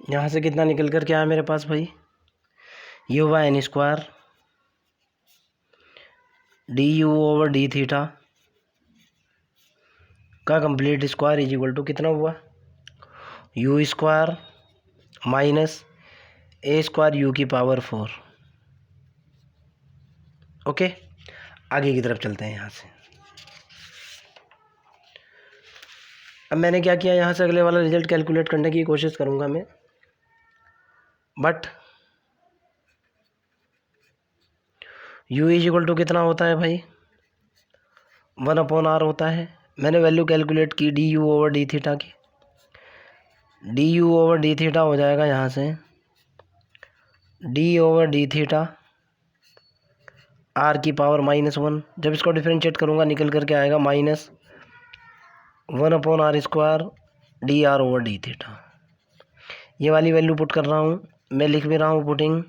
यहाँ से कितना निकल कर क्या है मेरे पास भाई, ये हुआ N square D U over D theta का complete square is equal to कितना हुआ, यू स्क्वायर माइनस ए स्क्वायर यू की पावर 4। ओके, आगे की तरफ चलते हैं यहाँ से। अब मैंने क्या किया, यहाँ से अगले वाला रिजल्ट कैलकुलेट करने की कोशिश करूँगा मैं, but u is equal to कितना होता है भाई, 1/r होता है। मैंने वैल्यू कैलकुलेट की D U over D theta की, D U over D theta हो जाएगा यहाँ से D over D theta R की पावर -1। जब इसको डिफ्रेंशिएट करूँगा निकल करके आएगा -1/r square D R over D theta. ये वाली वैल्यू पुट कर रहा हूँ, मैं लिख भी रहा हूँ putting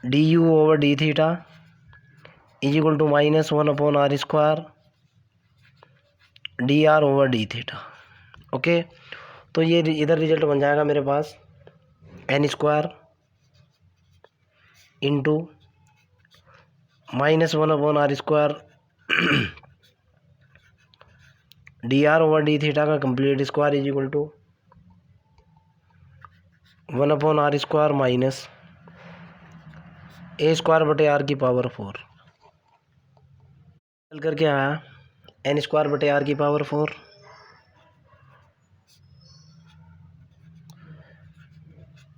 D U over D theta is equal to -1/r square D R over D theta. Okay, तो ये इधर रिजल्ट बन जाएगा मेरे पास N square into -1/r square D R over D theta का complete square is equal to 1/r square minus A square बटे R की पावर 4। चल करके आया एन स्क्वायर बटे आर की power 4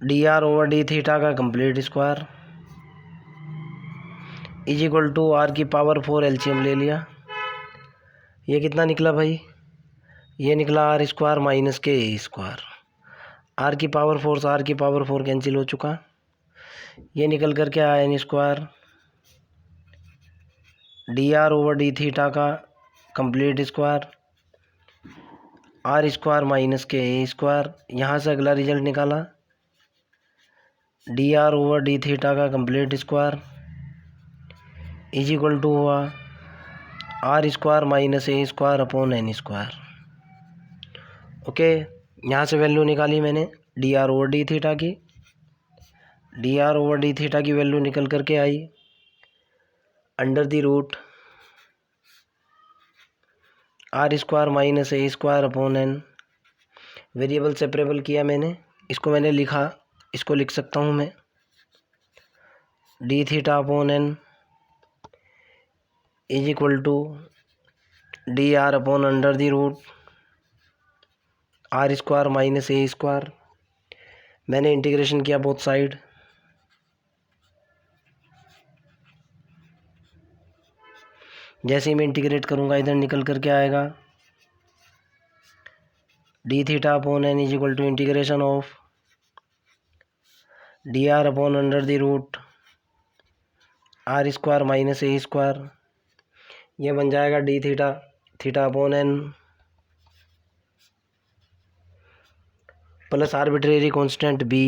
D are over D theta का complete square is equal to R की पावर 4 एलसीएम ले लिया। ये कितना निकला भाई, ये निकला आर स्क्वायर माइनस के ए स्क्वायर। आर की पावर 4 से आर की पावर 4 कैंसिल हो चुका, ये निकल कर के आया N square D R over D theta का complete square R square minus के ए स्क्वायर। यहाँ से अगला रिजल्ट निकाला D are over D theta का complete square is equal to हुआ आर स्क्वायर माइनस ए square upon N square. Okay, यहाँ से वैल्यू निकाली मैंने D are over D theta की, D are over D theta की वैल्यू निकल करके आई under the root are square minus A square upon N. Variable separable किया मैंने, इसको मैंने लिखा, इसको लिख सकता हूँ मैं D theta upon N is equal to D are upon under the root are square minus A square. मैंने इंटीग्रेशन किया बोथ साइड, जैसे ही मैं इंटीग्रेट करूँगा इधर निकल करके आएगा D theta upon N is equal to integration of D are upon under the root are square minus A square. ये बन जाएगा D theta theta upon N plus arbitrary constant B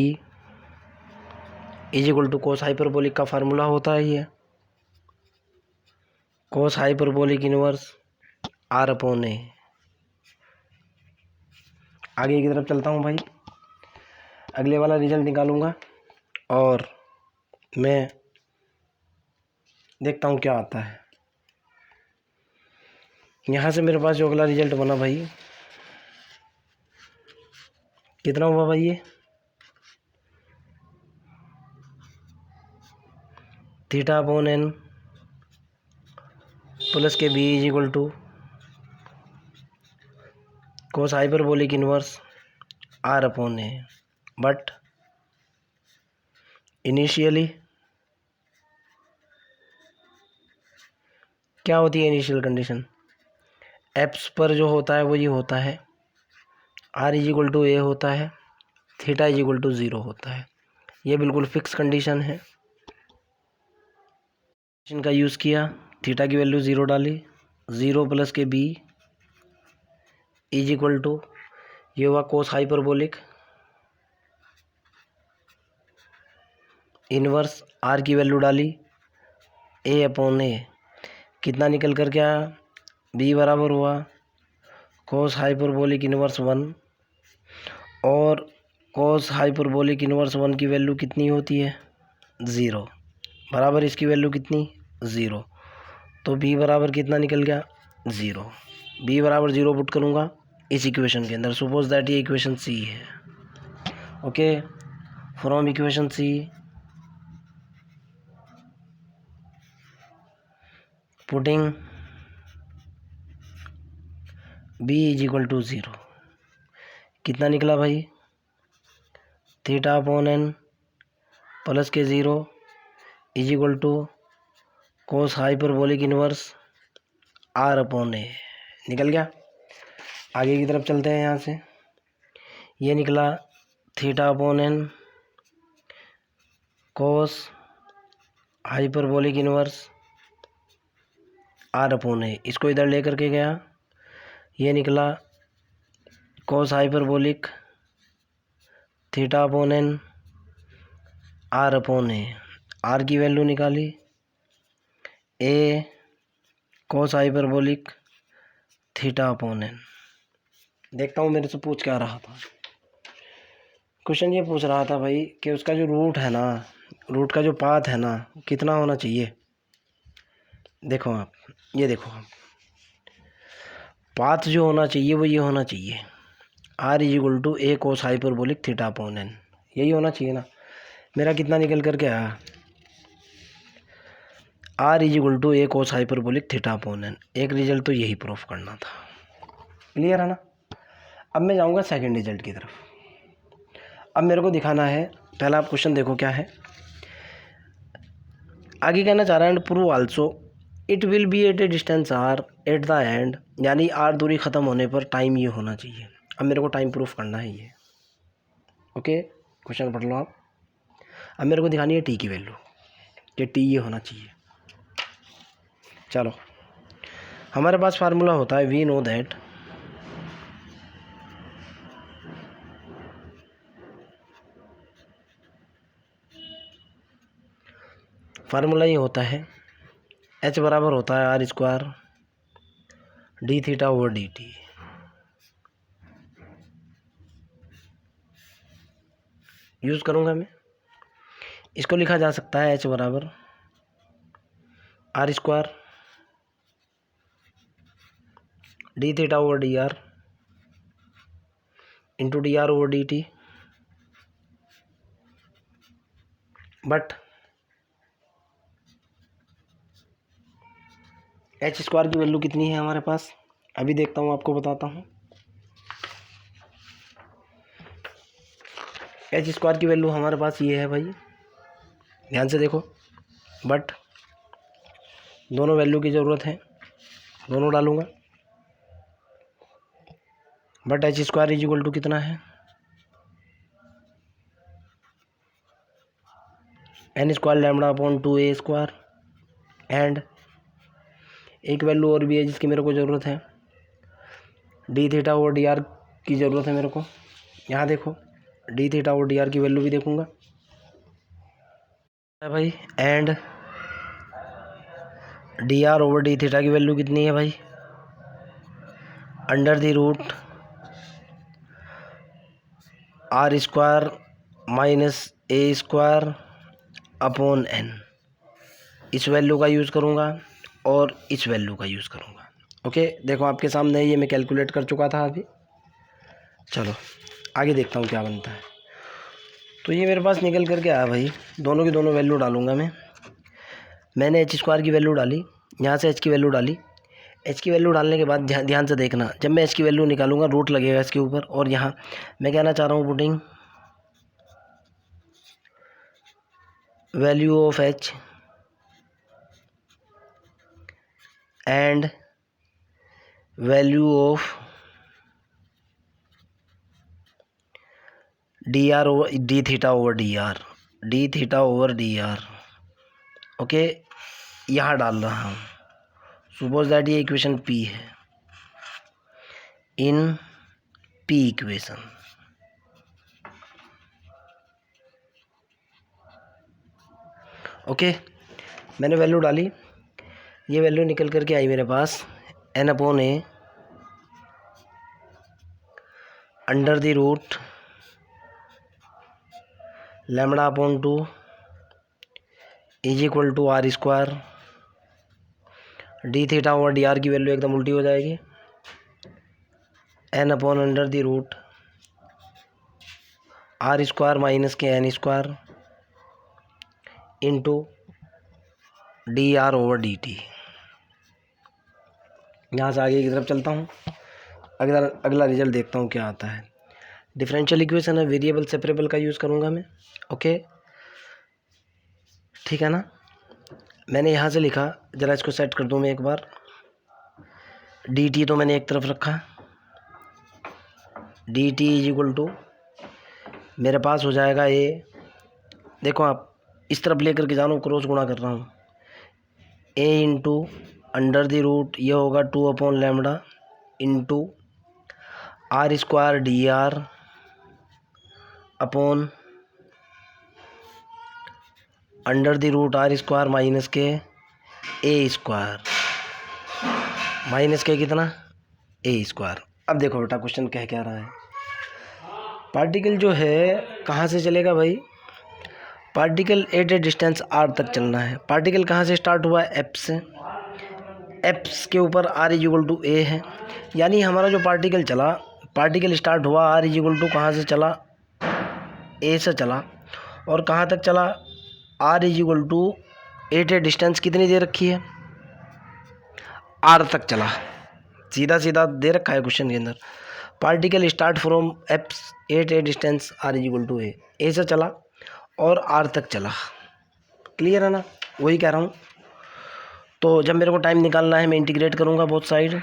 is equal to cos hyperbolic का formula होता है ये कोस hyperbolic inverse r upon ए। आगे की तरफ चलता हूँ भाई, अगले वाला रिजल्ट निकालूंगा और मैं देखता हूँ क्या आता है। यहाँ से मेरे पास जो अगला रिजल्ट बना भाई, कितना हुआ भाई, ये theta upon N plus k b is equal to cos hyperbolic inverse r upon a. But initially क्या होती है इनिशियल कंडीशन, एप्स पर जो होता है वो ये होता है आर इज इक्वल टू ए होता है, थीटा इज इक्वल टू 0 होता है। ये बिल्कुल फिक्स कंडीशन है। का यूज़ किया, थीटा की वैल्यू 0 डाली, 0 plus k b is equal to ये हुआ कोस हाइपरबोलिक इनवर्स आर की वैल्यू डाली ए अपॉन ए, कितना निकल कर क्या, बी बराबर हुआ कोस हाइपरबोलिक इनवर्स 1 और कॉस हाइपरबोलिक इनवर्स 1 की वैल्यू कितनी होती है? 0 बराबर इसकी वैल्यू कितनी? 0। तो b बराबर कितना निकल गया? 0। b बराबर 0 पुट करूँगा इस इक्वेशन के अंदर। सपोज दैट ये इक्वेशन c है। Okay, from equation c putting b is equal to 0, कितना निकला भाई? Theta upon n plus k 0 is equal to cos hyperbolic inverse r upon a। निकल गया। आगे की तरफ चलते हैं। यहाँ से ये निकला theta upon n cos hyperbolic inverse r upon a। इसको इधर लेकर के गया, ये निकला cos hyperbolic theta upon n r upon a। r की वैल्यू निकाली, a cos hyperbolic theta upon n। देखता हूँ मेरे से पूछ क्या रहा था। क्वेश्चन ये पूछ रहा था भाई कि उसका जो रूट है ना, रूट का जो पाथ है ना, कितना होना चाहिए। देखो आप, ये देखो आप, पाथ जो होना चाहिए वो ये होना चाहिए, r is equal to a cos hyperbolic theta upon n। यही होना चाहिए ना। मेरा कितना निकल करके आया? r is equal to a cos hyperbolic theta upon n। एक रिजल्ट तो यही प्रूफ करना था। क्लियर है ना। अब मैं जाऊंगा सेकंड रिजल्ट की तरफ। अब मेरे को दिखाना है, पहला आप क्वेश्चन देखो क्या है। आगे कहना चाह रहा है, and prove also it will be at a distance r at the end, यानी r दूरी ख़त्म होने पर टाइम ये होना चाहिए। अब मेरे को टाइम प्रूफ करना है ये। ओके, क्वेश्चन पढ़ लो आप। अब मेरे को दिखानी है t की वैल्यू, कि t ये होना चाहिए। चलो, हमारे पास फार्मूला होता है, वी नो दैट फार्मूला ये होता है, h बराबर होता है r square D theta over D T. Use करूँगा मैं। इसको लिखा जा सकता है h बराबर r square D theta over D are into D R over D T. But h square की वैल्यू कितनी है हमारे पास? अभी देखता हूँ, आपको बताता हूँ। एच स्क्वायर की वैल्यू हमारे पास ये है भाई, ध्यान से देखो। बट दोनों वैल्यू की ज़रूरत है, दोनों डालूँगा। But h square is equal to कितना है? N square lambda upon 2a square. And एक वैल्यू और भी है जिसकी मेरे को ज़रूरत है, डी थीटा और डी आर की ज़रूरत है मेरे को। यहाँ देखो, डी थीटा और डी आर की वैल्यू भी देखूँगा भाई। And d are over D theta की वैल्यू कितनी है भाई? Under the root are square minus A square upon n. इस वैल्यू का यूज़ करूँगा और इस वैल्यू का यूज़ करूँगा। ओके, देखो आपके सामने ये मैं कैलकुलेट कर चुका था अभी। चलो आगे देखता हूँ क्या बनता है। तो ये मेरे पास निकल करके आया भाई, दोनों की दोनों वैल्यू डालूँगा मैं। मैंने एच स्क्वायर की वैल्यू डाली, यहाँ से एच की वैल्यू डाली। एच की वैल्यू डालने के बाद ध्यान से देखना, जब मैं एच की वैल्यू निकालूंगा रूट लगेगा इसके ऊपर। और यहाँ मैं कहना चाह रहा हूँ putting value of H and value of D are over D theta over D R, D theta over D R. Okay, यहाँ डाल रहा हूँ। सपोज दैट ये इक्वेशन पी है, इन पी इक्वेशन। ओके, मैंने वैल्यू डाली, ये वैल्यू निकल करके आई मेरे पास N upon A under the root lambda upon 2 is equal to R square. D theta और डी आर की वैल्यू एकदम उल्टी हो जाएगी, N upon under the root are square minus के N square into D R over D T. यहाँ से आगे की तरफ चलता हूँ, अगला रिजल्ट देखता हूँ क्या आता है। डिफरेंशियल इक्वेशन है, वेरिएबल सेपरेबल का यूज़ करूँगा मैं। ओके, ठीक है ना। मैंने यहाँ से लिखा, ज़रा इसको सेट कर दूँ मैं एक बार। डी टी तो मैंने एक तरफ रखा, d T is equal to मेरे पास हो जाएगा ए, देखो आप इस तरफ लेकर के जानो, क्रॉस गुणा कर रहा हूँ, a into under the root ये होगा 2 upon lambda into r square D R upon under the root are square minus के ए स्क्वायर, माइनस के कितना ए स्क्वायर। अब देखो बेटा क्वेश्चन क्या रहा है। पार्टिकल जो है कहाँ से चलेगा भाई, particle at a distance r तक चलना है। पार्टिकल कहाँ से स्टार्ट हुआ है, एफ से, एफ के ऊपर आर इज इक्वल टू ए है, यानी हमारा जो पार्टिकल चला, पार्टिकल स्टार्ट हुआ आर इज इक्वल टू कहाँ से चला, ए से चला, और कहाँ तक चला, r is equal to at a distance कितनी दे रखी है, आर तक चला। सीधा सीधा दे रखा है क्वेश्चन के अंदर, particle start from F at a distance R is equal to A से चला और आर तक चला। क्लियर है ना, वही कह रहा हूँ। तो जब मेरे को टाइम निकालना है मैं इंटीग्रेट करूँगा both side,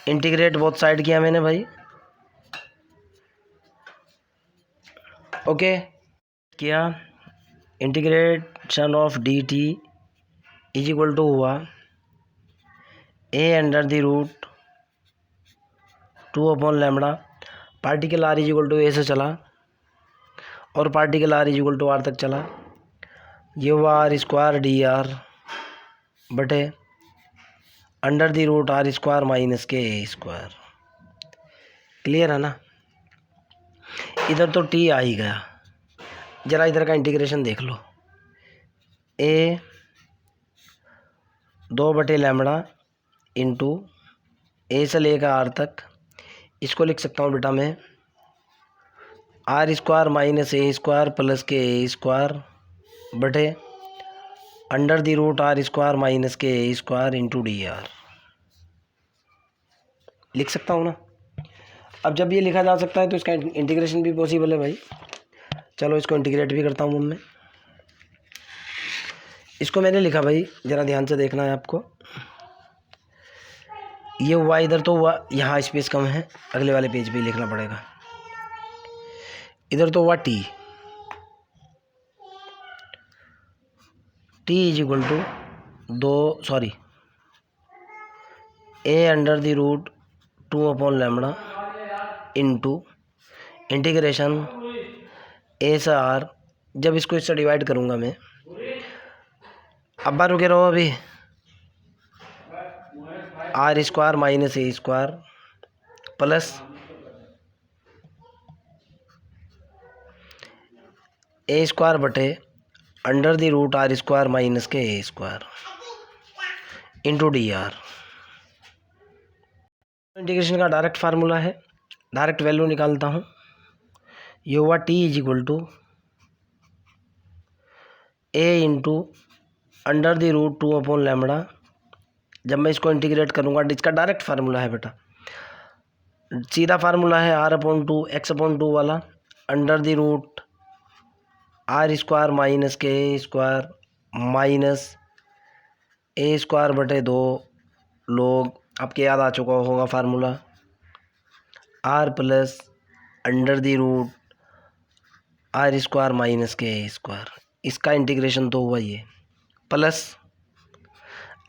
integrate both side किया मैंने भाई। ओके किया, integration of D T is equal to हुआ A under the root 2 upon lambda, particle R is equal to A से चला और particle R is equal to R तक चला, ये हुआ आर स्क्वायर डी आर बटे under the root are square minus के ए स्क्वायर। क्लियर है ना। इधर तो टी आ ही गया, जरा इधर का इंटीग्रेशन देख लो, ए 2 बटे लैम्बडा इंटू ए से लेकर आर तक, इसको लिख सकता हूँ बेटा मैं आर स्क्वायर माइनस ए स्क्वायर प्लस के ए स्क्वायर बटे under the root are square minus के ए स्क्वायर इंटू डी आर। लिख सकता हूँ ना। अब जब ये लिखा जा सकता है तो इसका इंटीग्रेशन भी पॉसिबल है भाई। चलो इसको इंटीग्रेट भी करता हूँ मैं। इसको मैंने लिखा भाई, ज़रा ध्यान से देखना है आपको। ये हुआ, इधर तो हुआ, यहाँ स्पेस कम है, अगले वाले पेज पे लिखना पड़ेगा। इधर तो हुआ T, T is equal to A under the root 2 upon lambda into integration A से आर। जब इसको इससे डिवाइड करूँगा मैं, अब बार रुके रहो अभी, R square minus A square plus A square बटे under the root are square minus के ए square into D R. Integration का डायरेक्ट फार्मूला है, डायरेक्ट वैल्यू निकालता हूँ। ये हुआ T is equal to A into under the root 2 upon lambda. जब मैं इसको इंटीग्रेट करूँगा, इसका डायरेक्ट फार्मूला है बेटा, सीधा फार्मूला है आर अपॉन 2 एक्स अपॉन 2 वाला, under the root are square minus के ए स्क्वायर माइनस ए स्क्वायर बटे 2 लोग, आपके याद आ चुका होगा formula, r plus under the root are square minus के ए स्क्वायर। इसका इंटीग्रेशन तो हुआ ये, प्लस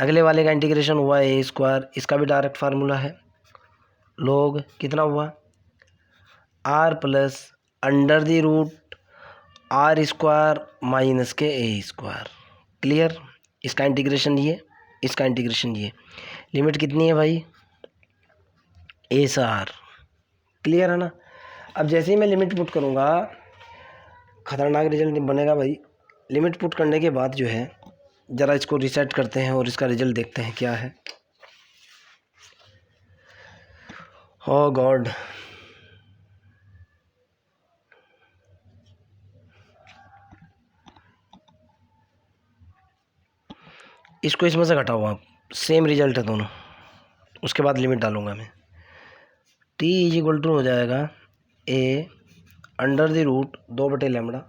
अगले वाले का इंटीग्रेशन हुआ ए स्क्वायर, इसका भी डायरेक्ट फार्मूला है, लोग कितना हुआ r plus under the root are square minus के ए स्क्वायर। क्लियर। इसका इंटीग्रेशन ये, इसका इंटीग्रेशन ये। लिमिट कितनी है भाई, ए से आर। क्लियर है ना। अब जैसे ही मैं लिमिट पुट करूँगा खतरनाक रिजल्ट बनेगा भाई। लिमिट पुट करने के बाद जो है ज़रा इसको रीसेट करते हैं और इसका रिजल्ट देखते हैं क्या है। ओह गॉड, इसको इसमें से घटाओ आप, सेम रिजल्ट है दोनों। उसके बाद लिमिट डालूंगा मैं। t इज इक्वल टू हो जाएगा a अंडर द रूट 2/λ,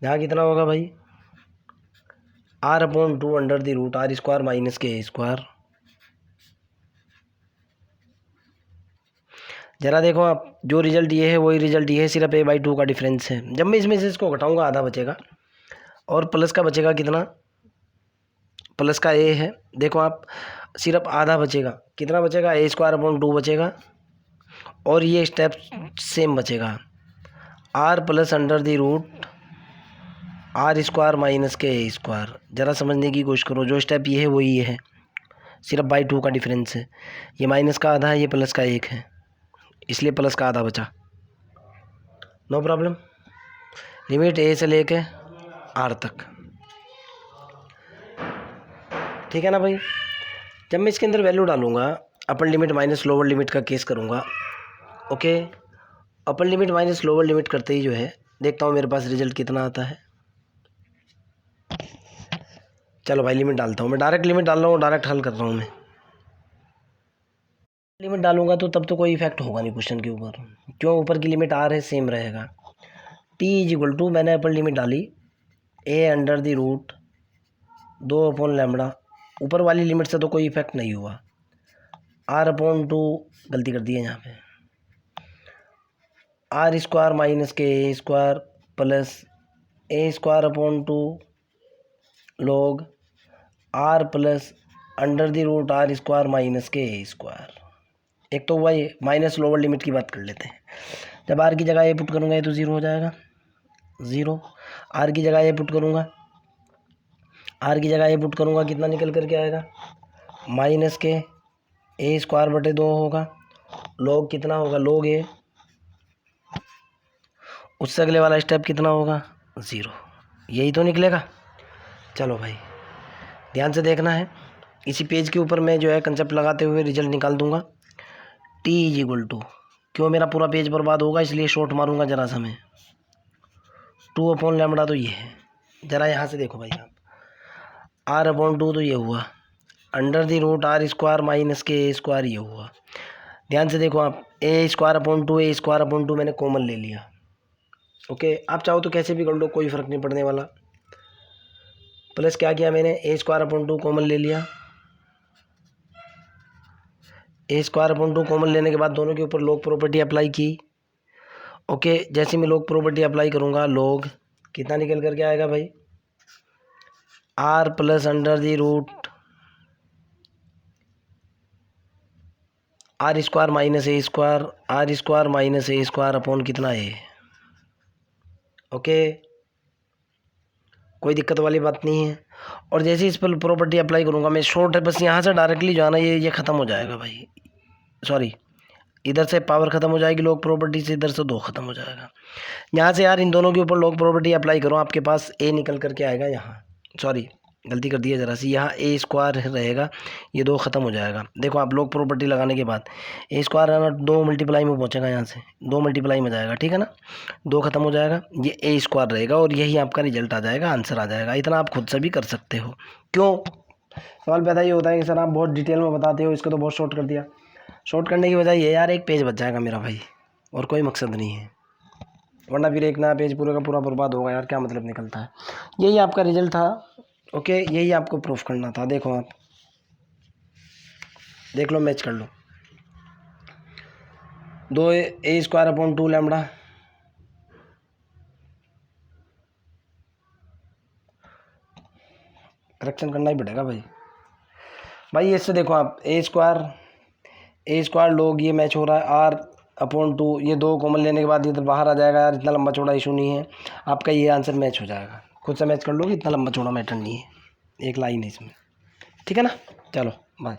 यहाँ कितना होगा भाई r/2 under the root r² minus k²। ज़रा देखो आप, जो रिजल्ट ये है वही रिजल्ट ये है, सिर्फ a/2 का डिफरेंस है। जब मैं इसमें से इसको घटाऊंगा आधा बचेगा और प्लस का बचेगा कितना, प्लस का a है, देखो आप सिर्फ आधा बचेगा। कितना बचेगा, a² 2 बचेगा और ये स्टेप सेम बचेगा r plus under the root r² minus k²। ज़रा समझने की कोशिश करो, जो स्टेप ये है वही ये है, सिर्फ बाई 2 का डिफरेंस है। ये माइनस का आधा है, ये प्लस का 1 है, इसलिए प्लस का आधा बचा। No problem. लिमिट a से लेके r तक, ठीक है ना भाई। जब मैं इसके अंदर वैल्यू डालूंगा, upper limit minus lower limit का केस करूंगा। Okay, upper limit minus lower limit करते ही जो है देखता हूँ मेरे पास रिजल्ट कितना आता है। चलो भाई लिमिट डालता हूँ मैं, डायरेक्ट लिमिट डाल रहा हूँ, डायरेक्ट हल कर रहा हूँ मैं। लिमिट डालूंगा तो तब तो कोई इफेक्ट होगा नहीं क्वेश्चन के ऊपर, क्यों, ऊपर की लिमिट r है, सेम रहेगा। t इज इक्वल टू, मैंने अपर लिमिट डाली a अंडर द रूट 2/λ, ऊपर वाली लिमिट से तो कोई इफेक्ट नहीं हुआ। r/2 गलती कर दी है यहाँ पे, r² minus k² plus a²/2 log r plus under the root r² minus k²। एक तो वही माइनस लोअर लिमिट की बात कर लेते हैं। जब r की जगह ये पुट करूँगा ये तो 0 हो जाएगा, 0। r की जगह ये पुट करूँगा, r की जगह ये पुट करूँगा, कितना निकल करके आएगा, माइनस के a²/2 होगा, log कितना होगा, log a, उससे अगले वाला स्टेप कितना होगा, 0। यही तो निकलेगा। चलो भाई ध्यान से देखना है, इसी पेज के ऊपर मैं जो है कंसेप्ट लगाते हुए रिजल्ट निकाल दूंगा। t इज इक्वल टू, क्यों मेरा पूरा पेज बर्बाद होगा इसलिए शॉर्ट मारूंगा जरा सा मैं, 2/λ तो ये है। ज़रा यहाँ से देखो भाई आप, r/2 तो ये हुआ, under the root r² minus k² ये हुआ। ध्यान से देखो आप, a²/2 मैंने कॉमन ले लिया। ओके, आप चाहो तो कैसे भी कर लो, कोई फ़र्क नहीं पड़ने वाला। प्लस क्या किया मैंने, a²/2 कॉमन ले लिया, a²/2 कॉमन लेने के बाद दोनों के ऊपर लॉग प्रॉपर्टी अप्लाई की। ओके, जैसे मैं लॉग प्रॉपर्टी अप्लाई करूँगा, लॉग कितना निकल करके आएगा भाई, r plus under the root r² minus a² minus a² upon कितना है। ओके, कोई दिक्कत वाली बात नहीं है। और जैसे ही इस पर प्रॉपर्टी अप्लाई करूँगा मैं, शॉर्ट है बस, यहाँ से डायरेक्टली जो है ना ये ख़त्म हो जाएगा भाई, सॉरी इधर से पावर ख़त्म हो जाएगी लॉग प्रॉपर्टी से, इधर से 2 ख़त्म हो जाएगा। यहाँ से यार इन दोनों के ऊपर लॉग प्रॉपर्टी अप्लाई करो, आपके पास a निकल करके आएगा यहाँ, सॉरी गलती कर दी है ज़रा सी, यहाँ a² रहेगा, ये 2 ख़त्म हो जाएगा। देखो आप लॉग प्रॉपर्टी लगाने के बाद a² है ना 2 मल्टीप्लाई में पहुँचेगा, यहाँ से 2 मल्टीप्लाई में जाएगा, ठीक है ना, 2 ख़त्म हो जाएगा, ये a² रहेगा और यही आपका रिजल्ट आ जाएगा, आंसर आ जाएगा। इतना आप खुद से भी कर सकते हो। क्यों, सवाल पैदा ये होता है कि सर आप बहुत डिटेल में बताते हो, इसको तो बहुत शॉर्ट कर दिया। शॉर्ट करने की वजह ये यार, एक पेज बच जाएगा मेरा भाई, और कोई मकसद नहीं है, वरना फिर एक नया पेज पूरा का पूरा बर्बाद होगा यार, क्या मतलब निकलता है। यही आपका रिजल्ट था। ओके, यही आपको प्रूफ करना था। देखो आप देख लो, मैच कर लो, 2a²/2λ, करेक्शन करना ही पड़ेगा भाई इससे देखो आप, a² लोग ये मैच हो रहा है, r/2, ये 2 कॉमन लेने के बाद इधर बाहर आ जाएगा यार, इतना लंबा चौड़ा इशू नहीं है, आपका ये आंसर मैच हो जाएगा। खुद से मैच कर लो, इतना लंबा चौड़ा मैटर नहीं है, एक लाइन है इसमें, ठीक है ना। चलो बाय।